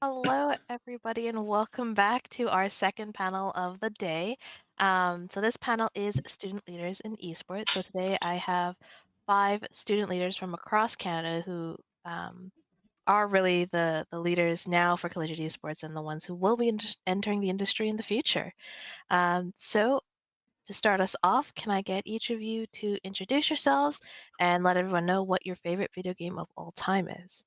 Hello, everybody, and welcome back to our second panel of the day. So this panel is student leaders in esports. So today I have 5 student leaders from across Canada who are really the leaders now for collegiate esports and the ones who will be entering the industry in the future. So to start us off, can I get each of you to introduce yourselves and let everyone know what your favorite video game of all time is?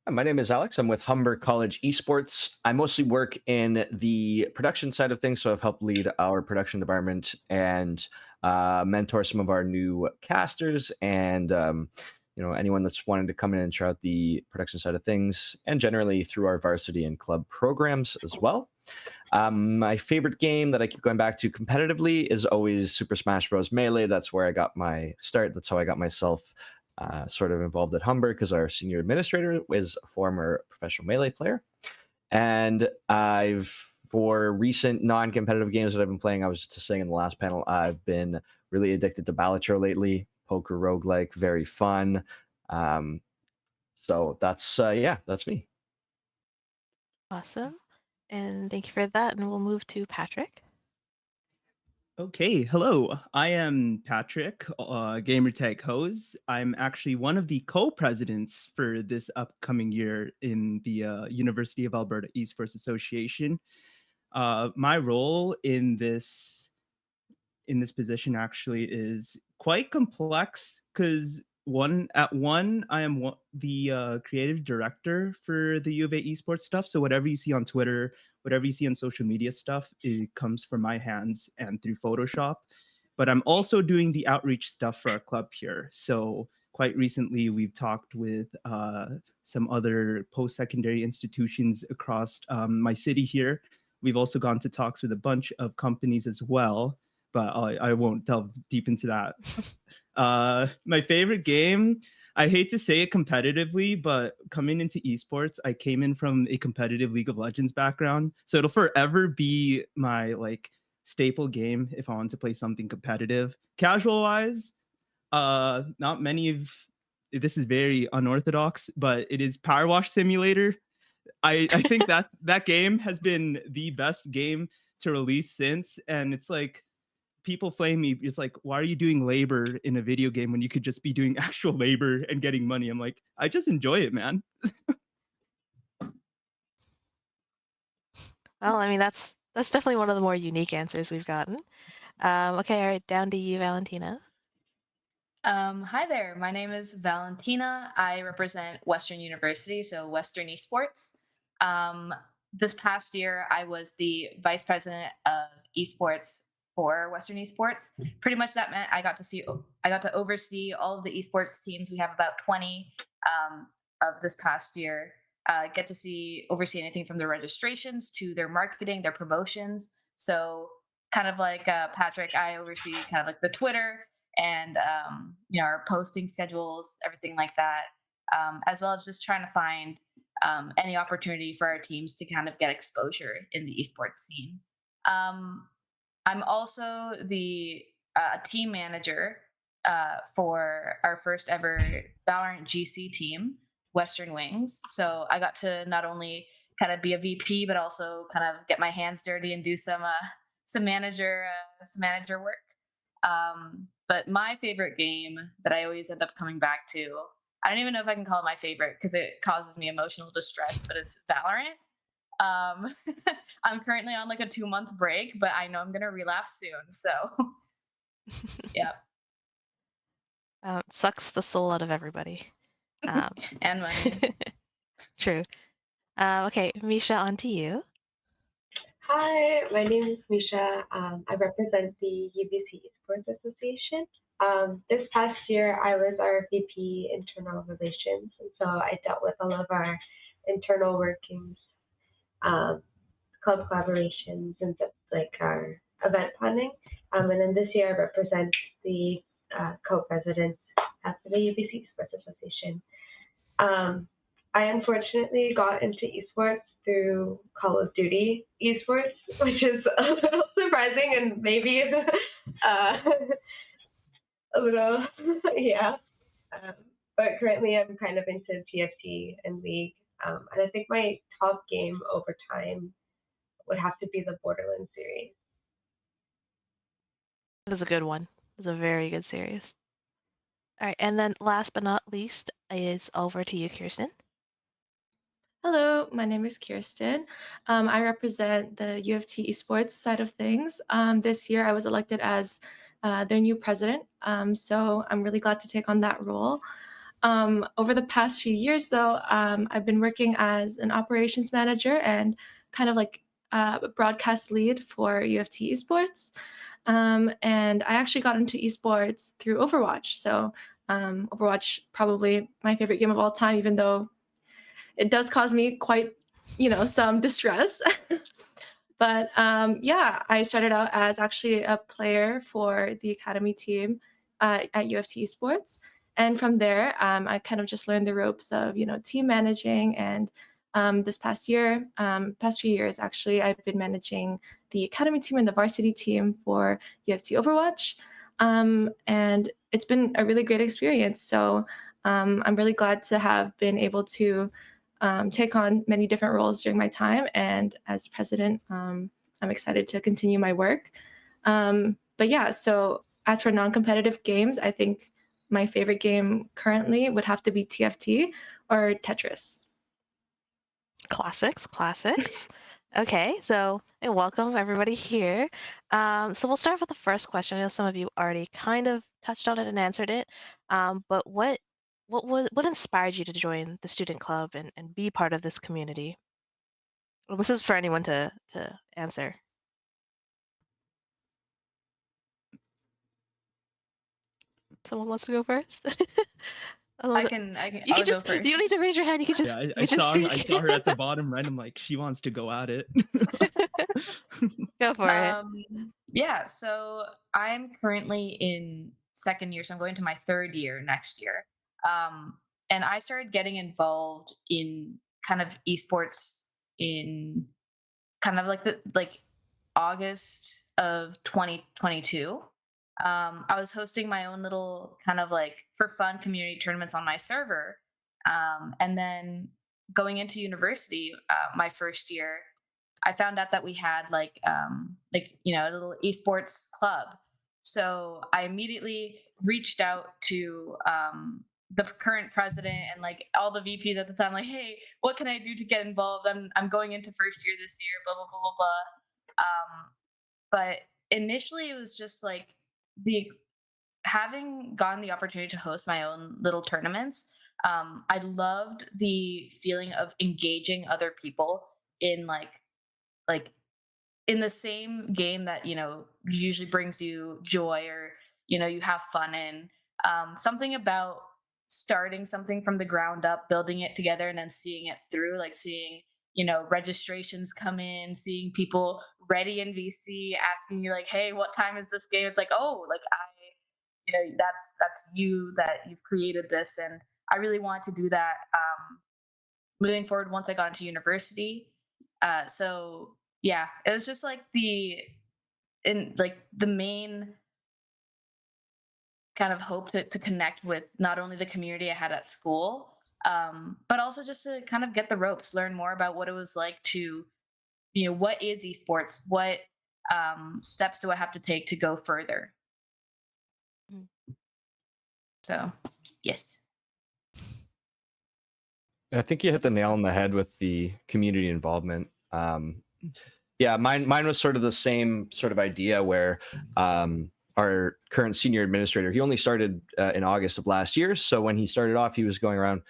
My name is Alex. I'm with Humber College Esports. I mostly work in the production side of things, so I've helped lead our production department and mentor some of our new casters and anyone that's wanting to come in and try out the production side of things, and generally through our varsity and club programs as well. My favorite game that I keep going back to competitively is always Super Smash Bros. Melee. That's where I got my start. That's how I got myself sort of involved at Humber because our senior administrator is a former professional Melee player. And for recent non-competitive games that I've been playing, I was just saying in the last panel, I've been really addicted to Balatro lately. Poker roguelike, very fun. So that's me. Awesome. And thank you for that. And we'll move to Patrick. Okay, hello. I am Patrick, gamertag Houzz. I'm actually one of the co-presidents for this upcoming year in the University of Alberta Esports Association. My role in this position actually is quite complex because I am the creative director for the U of A esports stuff. So whatever you see on Twitter, whatever you see on social media stuff, it comes from my hands and through Photoshop. But I'm also doing the outreach stuff for our club here. So quite recently, we've talked with some other post-secondary institutions across my city here. We've also gone to talks with a bunch of companies as well, but I won't delve deep into that. My favorite game, I hate to say it competitively, but coming into esports, I came in from a competitive League of Legends background. So it'll forever be my staple game if I want to play something competitive. Casual wise, not many of this is very unorthodox, but it is Power Wash Simulator. I think that game has been the best game to release since, and it's like people flame me. It's like, why are you doing labor in a video game when you could just be doing actual labor and getting money? I'm like, I just enjoy it, man. Well, I mean, that's definitely one of the more unique answers we've gotten. Okay, all right, down to you, Valentina. Hi there. My name is Valentina. I represent Western University, so Western Esports. Um, this past year, I was the vice president of esports for Western Esports. Pretty much that meant I got to oversee all of the esports teams. We have about 20 of this past year. Get to oversee anything from their registrations to their marketing, their promotions. So kind of like Patrick, I oversee kind of like the Twitter and our posting schedules, everything like that, as well as just trying to find any opportunity for our teams to kind of get exposure in the esports scene. Um, I'm also the team manager for our first ever Valorant GC team, Western Wings. So I got to not only kind of be a VP, but also kind of get my hands dirty and do some manager work. But my favorite game that I always end up coming back to, I don't even know if I can call it my favorite because it causes me emotional distress, but it's Valorant. Um, I'm currently on like a 2 month break, but I know I'm gonna relapse soon. So yeah, Sucks the soul out of everybody. Um, and money. true. Okay, Misha, on to you. Hi, my name is Misha. I represent the UBC Esports Association. This past year, I was our VP Internal Relations, and so I dealt with all of our internal workings, um, club collaborations, and like our event planning. And then this year, I represent the co-president at the UBC Esports Association. Um, I unfortunately got into esports through Call of Duty esports, which is a little surprising and maybe a little, yeah. Um, but currently, I'm kind of into TFT and League. And I think my top game over time would have to be the Borderlands series. That is a good one. It's a very good series. All right, and then last but not least is over to you, Kirsten. Hello, my name is Kirsten. I represent the U of T Esports side of things. This year, I was elected as their new president, so I'm really glad to take on that role. Over the past few years, though, I've been working as an operations manager and kind of like a broadcast lead for U of T Esports. And I actually got into esports through Overwatch. So Overwatch, probably my favorite game of all time, even though it does cause me quite, some distress. But yeah, I started out as actually a player for the academy team at U of T Esports. And from there, I kind of just learned the ropes of, team managing. And this past few years, actually, I've been managing the academy team and the varsity team for U of T Overwatch. And it's been a really great experience. So I'm really glad to have been able to take on many different roles during my time. And as president, I'm excited to continue my work. But yeah, so as for non-competitive games, I think my favorite game currently would have to be TFT or Tetris. Classics. Okay, so welcome everybody here. So we'll start with the first question. I know some of you already kind of touched on it and answered it, but what inspired you to join the student club and be part of this community? Well, this is for anyone to answer. Someone wants to go first? I can. You I'll can just. go first. You don't need to raise your hand. You can just. Yeah, you I just saw speak. I saw her at the bottom right. I'm like, she wants to go at it. Go for it. Yeah, so I'm currently in second year, so I'm going to my third year next year. And I started getting involved in kind of esports in kind of like August of 2022. I was hosting my own little kind of like for fun community tournaments on my server, and then going into university, my first year, I found out that we had a little esports club. So I immediately reached out to the current president and like all the VPs at the time, like, hey, what can I do to get involved? I'm going into first year this year, blah blah blah blah blah. But initially, it was just like the having gotten the opportunity to host my own little tournaments. I loved the feeling of engaging other people in like in the same game that usually brings you joy or you have fun in. Something about starting something from the ground up, building it together, and then seeing it through, like seeing registrations come in, seeing people ready in VC asking you like, hey, what time is this game? It's like, oh, like that's you, that you've created this. And I really wanted to do that moving forward once I got into university. So yeah, it was just like the main kind of hope to connect with not only the community I had at school, but also just to kind of get the ropes, learn more about what it was like to, what is esports, what steps do I have to take to go further. So yes. I think you hit the nail on the head with the community involvement. Yeah, mine was sort of the same sort of idea where our current senior administrator, he only started in August of last year. So when he started off, he was going around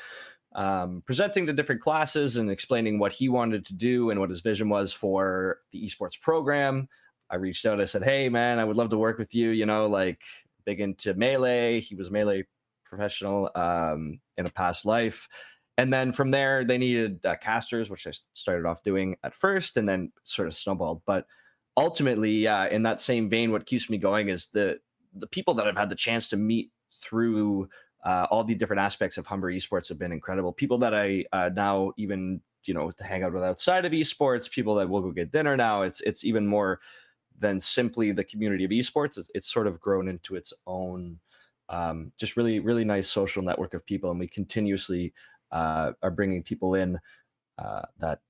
presenting to different classes and explaining what he wanted to do and what his vision was for the esports program. I reached out, I said, hey man, I would love to work with you, like big into Melee. He was a Melee professional in a past life. And then from there, they needed casters, which I started off doing at first and then sort of snowballed. But ultimately, in that same vein, what keeps me going is the people that I've had the chance to meet through all the different aspects of Humber Esports have been incredible. People that I now even, to hang out with outside of esports, people that will go get dinner now. It's even more than simply the community of esports. It's sort of grown into its own, just really, really nice social network of people. And we continuously are bringing people in that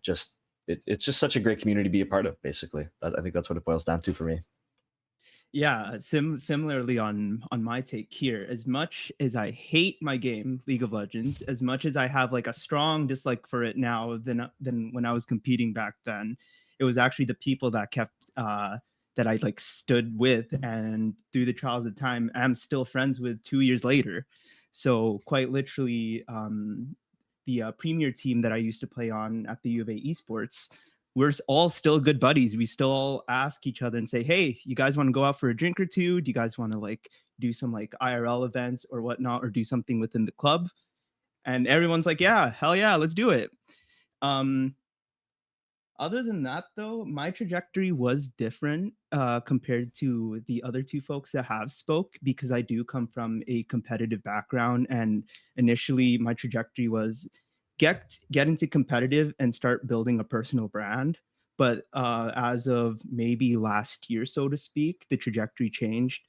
just it's just such a great community to be a part of. Basically, I think that's what it boils down to for me. Yeah, similarly on my take here, as much as I hate my game League of Legends, as much as I have like a strong dislike for it now than when I was competing back then, it was actually the people that kept that I like stood with, and through the trials of time I'm still friends with 2 years later. So quite literally, the premier team that I used to play on at the U of A Esports, we're all still good buddies. We still all ask each other and say, hey, you guys want to go out for a drink or two? Do you guys want to like do some like IRL events or whatnot, or do something within the club? And everyone's like, yeah, hell yeah, let's do it. Other than that, though, my trajectory was different compared to the other two folks that have spoke, because I do come from a competitive background. And initially, my trajectory was get into competitive and start building a personal brand. But as of maybe last year, so to speak, the trajectory changed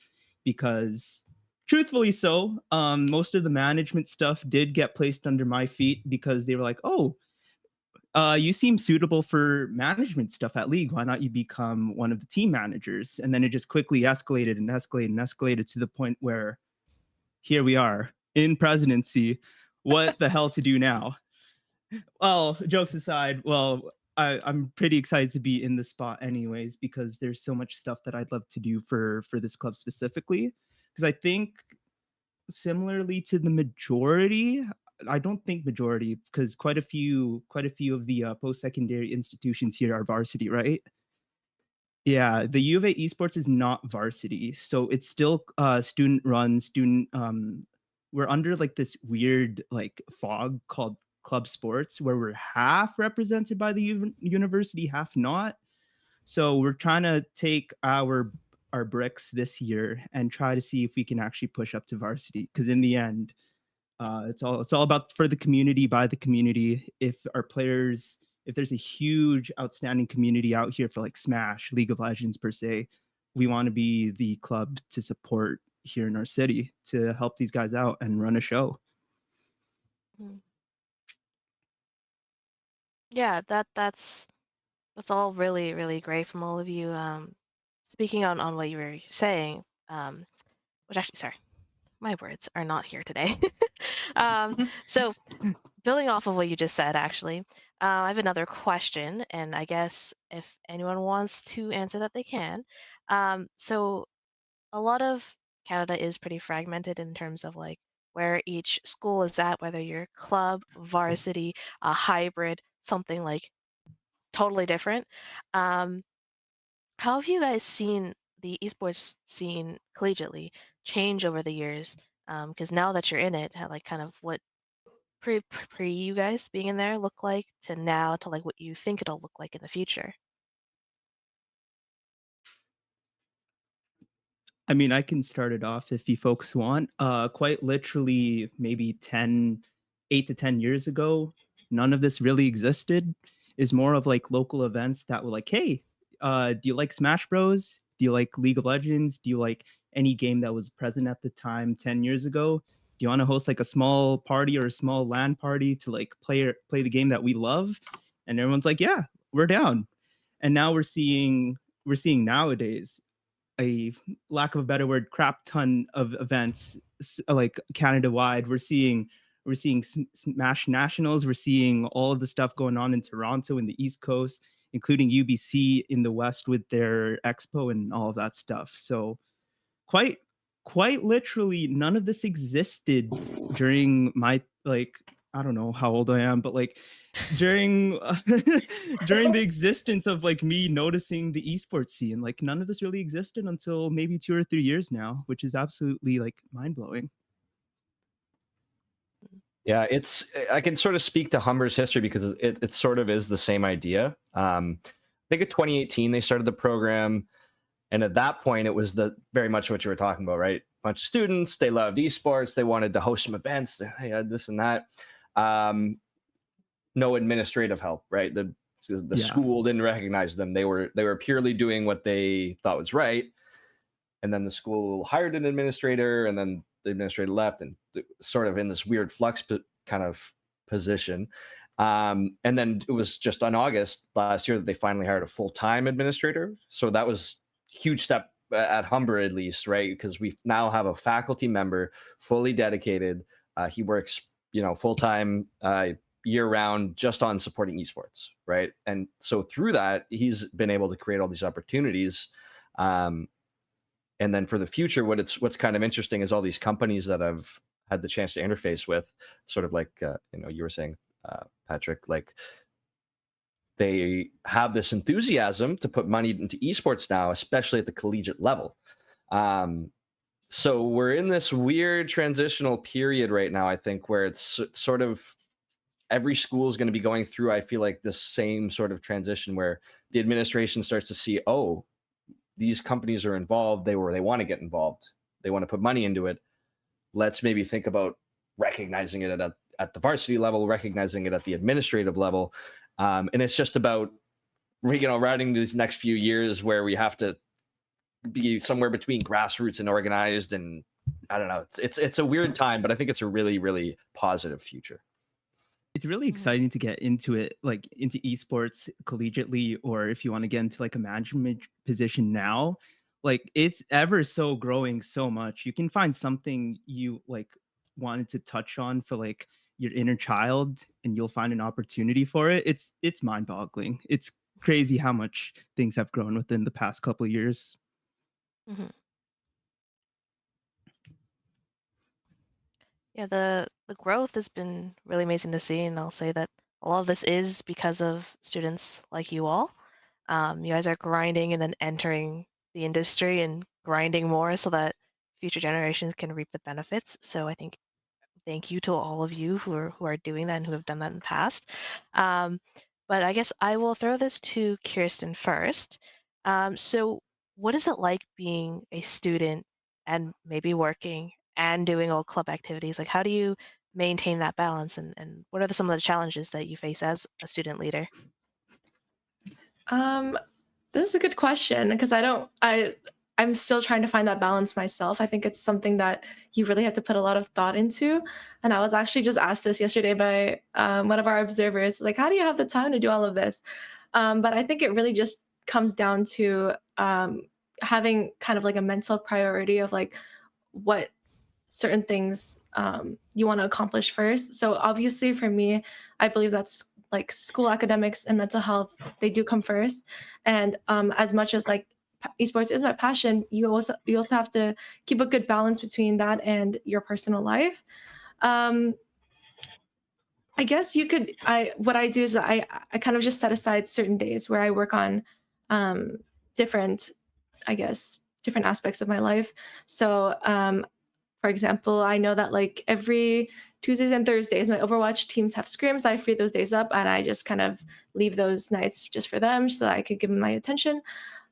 because, truthfully so, most of the management stuff did get placed under my feet because they were like, oh, you seem suitable for management stuff at League. Why not you become one of the team managers? And then it just quickly escalated and escalated and escalated to the point where here we are in presidency. What the hell to do now? Well, jokes aside, I'm pretty excited to be in the spot anyways, because there's so much stuff that I'd love to do for this club specifically. Because I think similarly to the majority, I don't think majority, because quite a few of the post-secondary institutions here are varsity, right? Yeah, the U of A Esports is not varsity, so it's still student run, student. We're under like this weird like fog called club sports, where we're half represented by the university, half not. So we're trying to take our bricks this year and try to see if we can actually push up to varsity, because in the end, it's all about for the community, by the community. If our players, if there's a huge outstanding community out here for like Smash, League of Legends per se, we want to be the club to support here in our city to help these guys out and run a show. Yeah, that's all really, really great from all of you. Speaking on what you were saying, which actually, sorry, my words are not here today. So building off of what you just said, actually, I have another question, and I guess if anyone wants to answer that, they can. So a lot of Canada is pretty fragmented in terms of like where each school is at, whether you're club, varsity, a hybrid, something like totally different. Um, how have you guys seen the esports scene collegiately change over the years? Because now that you're in it, like kind of what pre you guys being in there look like to now to like what you think it'll look like in the future? I mean, I can start it off if you folks want. Quite literally, maybe 8 to 10 years ago, none of this really existed. Is more of like local events that were like, hey, do you like Smash Bros? Do you like League of Legends? Do you like any game that was present at the time 10 years ago? Do you want to host like a small party or a small LAN party to like play the game that we love? And everyone's like, yeah, we're down. And now we're seeing nowadays a, lack of a better word, crap ton of events like Canada wide. We're seeing Smash Nationals. We're seeing all of the stuff going on in Toronto in the East Coast, including UBC in the West with their expo and all of that stuff. So quite literally, none of this existed during my, like, I don't know how old I am, but like during during the existence of like me noticing the esports scene, like none of this really existed until maybe 2 or 3 years now, which is absolutely like mind-blowing. Yeah, I can sort of speak to Humber's history because it sort of is the same idea. I think in 2018 they started the program, and at that point it was very much what you were talking about, right? Bunch of students, they loved esports, they wanted to host some events, they had this and that. No administrative help, right? The school didn't recognize them. They were purely doing what they thought was right, and then the school hired an administrator, and then the administrator left, and sort of in this weird flux kind of position. And then it was just on August last year that they finally hired a full-time administrator. So that was a huge step at Humber, at least, right? Because we now have a faculty member fully dedicated. He works, full-time, year-round, just on supporting esports, right? And so through that, he's been able to create all these opportunities. And then for the future, what's kind of interesting is all these companies that I've had the chance to interface with, sort of like you were saying, Patrick, like they have this enthusiasm to put money into esports now, especially at the collegiate level. So we're in this weird transitional period right now, I think, where it's sort of every school is going to be going through, I feel like, this same sort of transition where the administration starts to see, oh, these companies are involved. They want to get involved. They want to put money into it. Let's maybe think about recognizing it at the varsity level, recognizing it at the administrative level. And it's just about, routing these next few years where we have to be somewhere between grassroots and organized. And I don't know, it's a weird time, but I think it's a really, really positive future. It's really exciting to get into it, like into esports collegiately, or if you want to get into like a management position now, like it's ever so growing so much. You can find something you like wanted to touch on for like your inner child and you'll find an opportunity for it. It's mind-boggling. It's crazy how much things have grown within the past couple of years. Mhm. Yeah, the growth has been really amazing to see, and I'll say that a lot of this is because of students like you all. You guys are grinding and then entering the industry and grinding more so that future generations can reap the benefits. So I think thank you to all of you who are doing that and who have done that in the past. Um, but I guess I will throw this to Kirsten first. So what is it like being a student and maybe working and doing all club activities? Like how do you maintain that balance and what are some of the challenges that you face as a student leader? This is a good question because I'm still trying to find that balance myself. I think it's something that you really have to put a lot of thought into. And I was actually just asked this yesterday by one of our observers, like, how do you have the time to do all of this? But I think it really just comes down to having kind of like a mental priority of like what certain things you want to accomplish first. So obviously for me, I believe that's like school academics and mental health, they do come first. And as much as like esports is my passion, you also have to keep a good balance between that and your personal life. Um, I guess what I do is I kind of just set aside certain days where I work on different, I guess, different aspects of my life. So for example, I know that like every Tuesdays and Thursdays, my Overwatch teams have scrims. I free those days up and I just kind of leave those nights just for them so that I could give them my attention.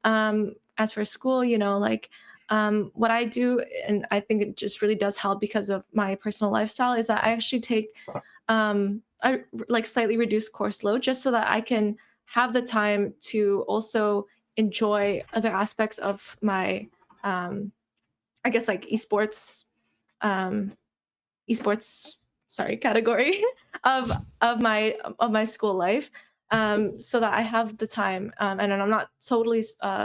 As for school, like what I do, and I think it just really does help because of my personal lifestyle, is that I actually take a like slightly reduced course load just so that I can have the time to also enjoy other aspects of my, I guess like um, esports category of my school life, so that I have the time, and I'm not totally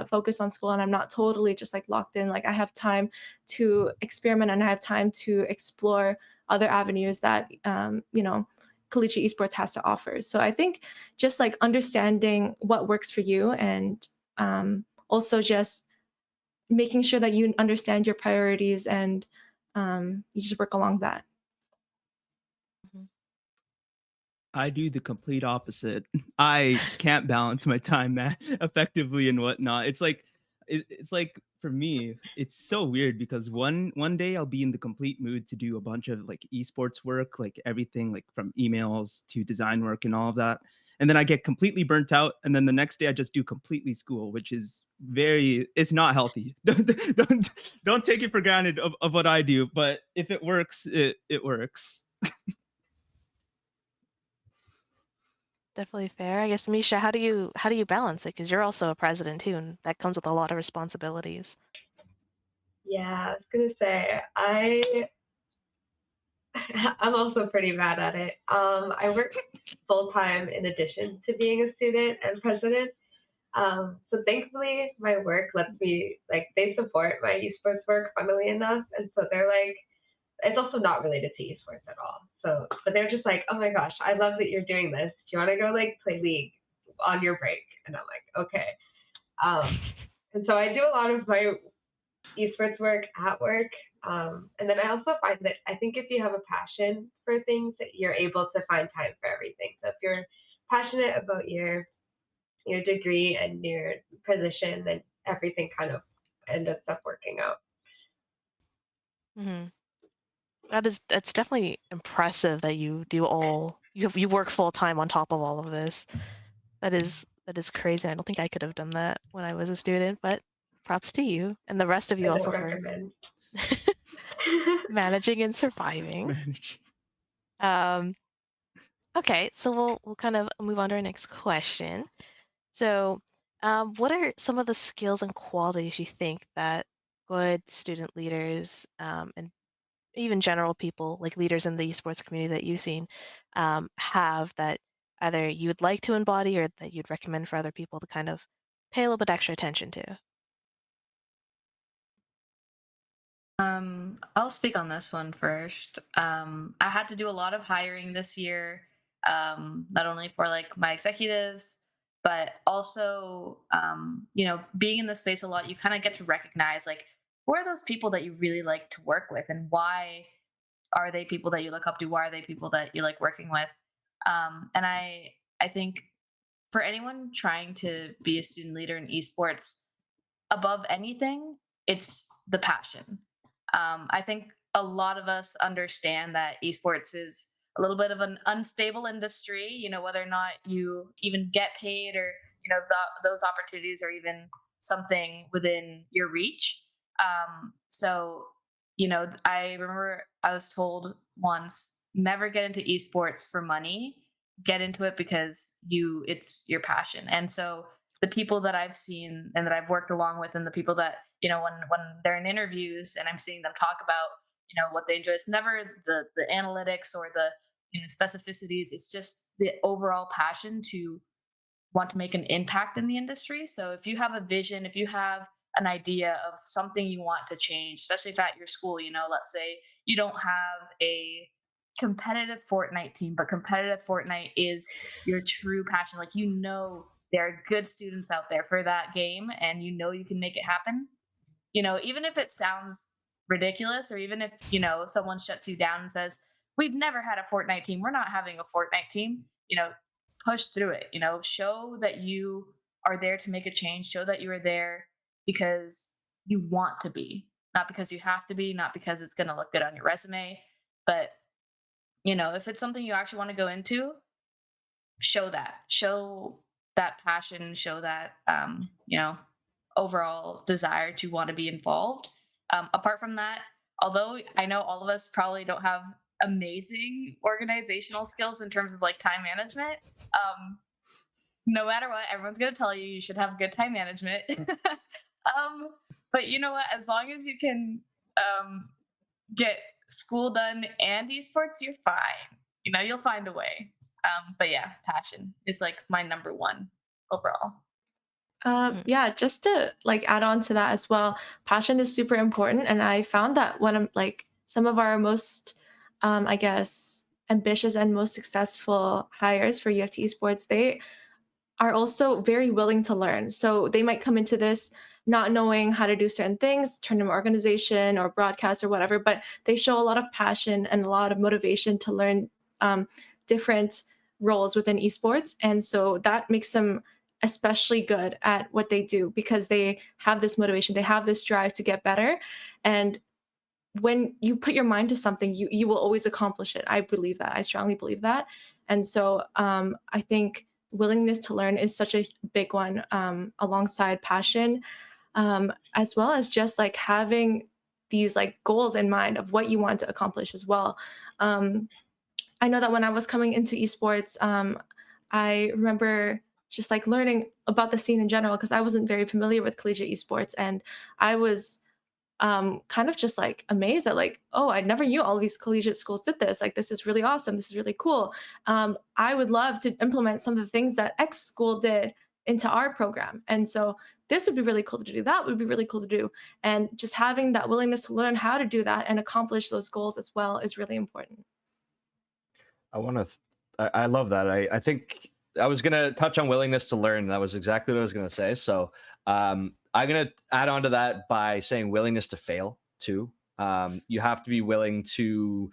focused on school and I'm not totally just like locked in. Like I have time to experiment and I have time to explore other avenues that collegiate esports has to offer. So I think just like understanding what works for you and also just making sure that you understand your priorities and you just work along that. Mhm. I do the complete opposite. I can't balance my time effectively and whatnot. It's like for me, it's so weird because one day I'll be in the complete mood to do a bunch of like esports work, like everything like from emails to design work and all of that. And then I get completely burnt out. And then the next day I just do completely school, which is it's not healthy. Don't take it for granted of what I do. But if it works, it works. Definitely fair. I guess Misha, how do you balance it? Because you're also a president too, and that comes with a lot of responsibilities. Yeah, I was gonna say I'm also pretty bad at it. I work full time in addition to being a student and president. So thankfully, my work lets me, like, they support my esports work, funnily enough. And so they're like, it's also not related to esports at all. So, but they're just like, oh my gosh, I love that you're doing this. Do you want to go like play League on your break? And I'm like, okay. And so I do a lot of my esports work at work. And then I also find that I think if you have a passion for things, that you're able to find time for everything. So if you're passionate about your degree and your position, then everything kind of ends up working out. Hmm. That's definitely impressive that you do you work full time on top of all of this. That is crazy. I don't think I could have done that when I was a student, but props to you and the rest of you I also don't for recommend. managing and surviving. Manage. Okay, so we'll kind of move on to our next question. So, what are some of the skills and qualities you think that good student leaders and even general people, like leaders in the esports community that you've seen, have that either you would like to embody or that you'd recommend for other people to kind of pay a little bit extra attention to? I'll speak on this one first. I had to do a lot of hiring this year, not only for like my executives, but also, being in the space a lot, you kind of get to recognize like who are those people that you really like to work with, and why are they people that you look up to? Why are they people that you like working with? And I think for anyone trying to be a student leader in esports, above anything, it's the passion. I think a lot of us understand that esports is a little bit of an unstable industry, whether or not you even get paid, or, those opportunities are even something within your reach. So, I remember I was told once, never get into esports for money, get into it because it's your passion. And so the people that I've seen and that I've worked along with, and the people that, when they're in interviews and I'm seeing them talk about, what they enjoy, it's never the analytics or the, specificities. It's just the overall passion to want to make an impact in the industry. So if you have a vision, if you have an idea of something you want to change, especially if at your school, let's say you don't have a competitive Fortnite team, but competitive Fortnite is your true passion. Like, there are good students out there for that game, and you can make it happen. Even if it sounds ridiculous, or even if, someone shuts you down and says, we've never had a Fortnite team, we're not having a Fortnite team, push through it, show that you are there to make a change, show that you are there because you want to be, not because you have to be, not because it's going to look good on your resume, but if it's something you actually want to go into, show that passion, show that, overall desire to want to be involved. Apart from that, although I know all of us probably don't have amazing organizational skills in terms of like time management, no matter what, everyone's going to tell you should have good time management. But you know what? As long as you can get school done and esports, you're fine. You'll find a way. But yeah, passion is like my number one overall. Yeah, just to like add on to that as well, passion is super important. And I found that when I'm like some of our most, I guess, ambitious and most successful hires for UFT Esports, they are also very willing to learn. So they might come into this not knowing how to do certain things, tournament organization or broadcast or whatever, but they show a lot of passion and a lot of motivation to learn different roles within esports. And so that makes them especially good at what they do because they have this motivation, they have this drive to get better. And when you put your mind to something, you will always accomplish it. I believe that. I strongly believe that. And so I think willingness to learn is such a big one, alongside passion, as well as just like having these like goals in mind of what you want to accomplish as well. I know that when I was coming into esports, I remember just like learning about the scene in general because I wasn't very familiar with collegiate esports, and I was kind of just like amazed at like, oh, I never knew all these collegiate schools did this. Like, this is really awesome. This is really cool. I would love to implement some of the things that X school did into our program. And so this would be really cool to do. That would be really cool to do. And just having that willingness to learn how to do that and accomplish those goals as well is really important. I want to. I love that. I think I was gonna touch on willingness to learn. That was exactly what I was gonna say. So I'm gonna add on to that by saying willingness to fail too. You have to be willing to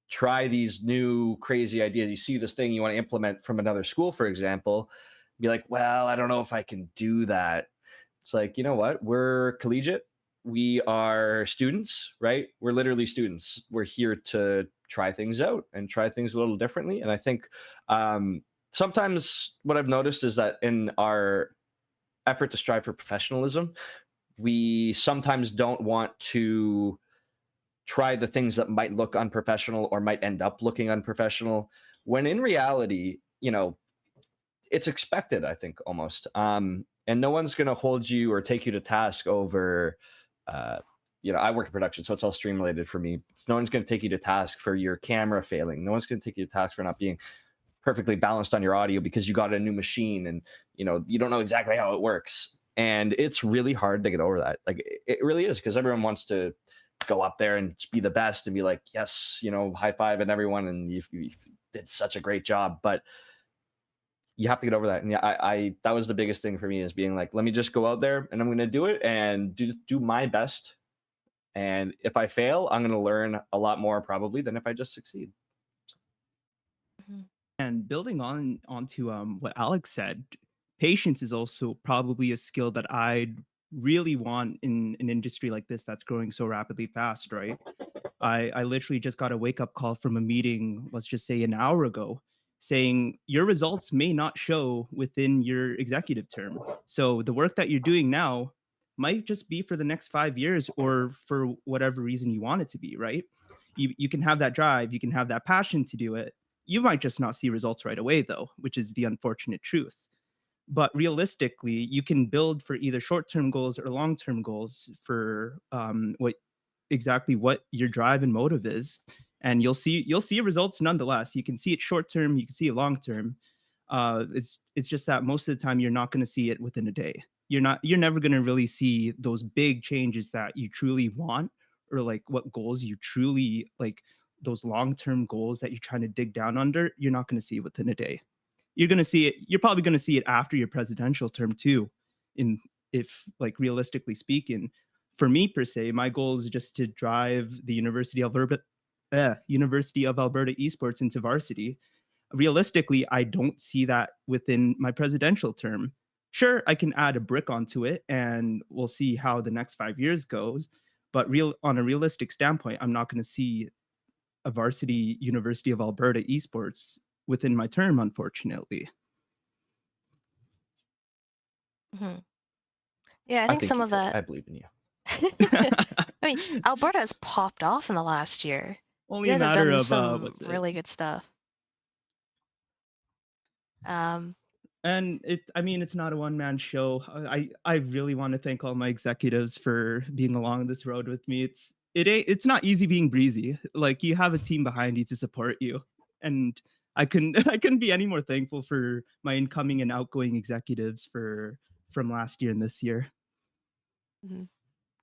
try these new crazy ideas. You see this thing you want to implement from another school, for example, be like, well, I don't know if I can do that. It's like, you know what? We're collegiate. We are students, right? We're literally students. We're here to try things out and try things a little differently. And I think sometimes what I've noticed is that in our effort to strive for professionalism, we sometimes don't want to try the things that might look unprofessional or might end up looking unprofessional, when in reality, it's expected, I think, almost. And no one's going to hold you or take you to task over, I work in production, so it's all stream related for me. No one's going to take you to task for your camera failing. No one's going to take you to task for not being perfectly balanced on your audio because you got a new machine and, you don't know exactly how it works. And it's really hard to get over that. Like, it really is, because everyone wants to go up there and be the best and be like, yes, high five at everyone. And you did such a great job. But you have to get over that. And yeah, I that was the biggest thing for me, is being like, let me just go out there and I'm going to do it and do my best. And if I fail, I'm going to learn a lot more probably than if I just succeed. Mhm. And building onto what Alex said, patience is also probably a skill that I'd really want in an industry like this that's growing so rapidly fast, right? I literally just got a wake up call from a meeting, let's just say an hour ago, saying your results may not show within your executive term. So the work that you're doing now might just be for the next 5 years or for whatever reason you want it to be, right? You can have that drive, you can have that passion to do it. You might just not see results right away, though, which is the unfortunate truth. But realistically, you can build for either short-term goals or long-term goals for what your drive and motive is, and you'll see results nonetheless. You can see it short-term, you can see it long-term. It's just that most of the time you're not going to see it within a day. You're never going to really see those big changes that you truly want, or like what goals you truly like, those long-term goals that you're trying to dig down under. You're not going to see it within a day. You're probably going to see it after your presidential term too. In If, like, realistically speaking, for me per se, my goal is just to drive the University of Alberta Esports into varsity. Realistically, I don't see that within my presidential term. Sure, I can add a brick onto it and we'll see how the next 5 years goes. But on a realistic standpoint, I'm not going to see a varsity University of Alberta Esports within my term, unfortunately. Mhm. Yeah, I I think think some you of could. that. I believe in you. I mean, Alberta has popped off in the last year. Only You a guys have matter done of some what's it? really good stuff. Um, And I mean, it's not a one-man show. I really want to thank all my executives for being along this road with me. It's not easy being breezy. Like, you have a team behind you to support you, and I couldn't I couldn't be any more thankful for my incoming and outgoing executives from last year and this year. mhm.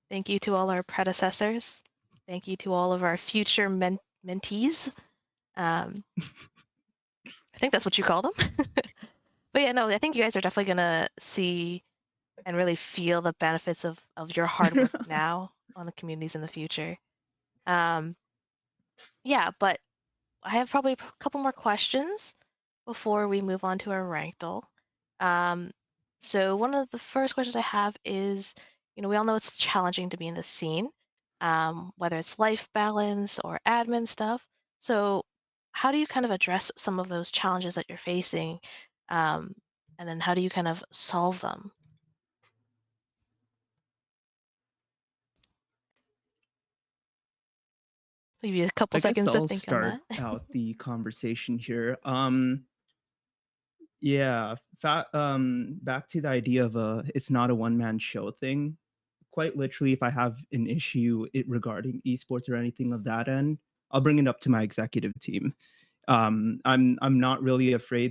Thank you to all our predecessors. Thank you to all of our future mentees. Um, I think that's what you call them. But yeah, no, I think you guys are definitely gonna see and really feel the benefits of your hard work now on the communities in the future. Um, yeah, but I have probably a couple more questions before we move on to our ranked. Um, so one of the first questions I have is, we all know it's challenging to be in the scene, whether it's life balance or admin stuff. So how do you kind of address some of those challenges that you're facing? Um, and then how do you kind of solve them? Maybe a couple I guess seconds to I'll think on start that. out the conversation here. Yeah, back to the idea of it's not a one-man show thing. quite literally, if I have an issue regarding esports or anything of that end, I'll bring it up to my executive team. I'm not really afraid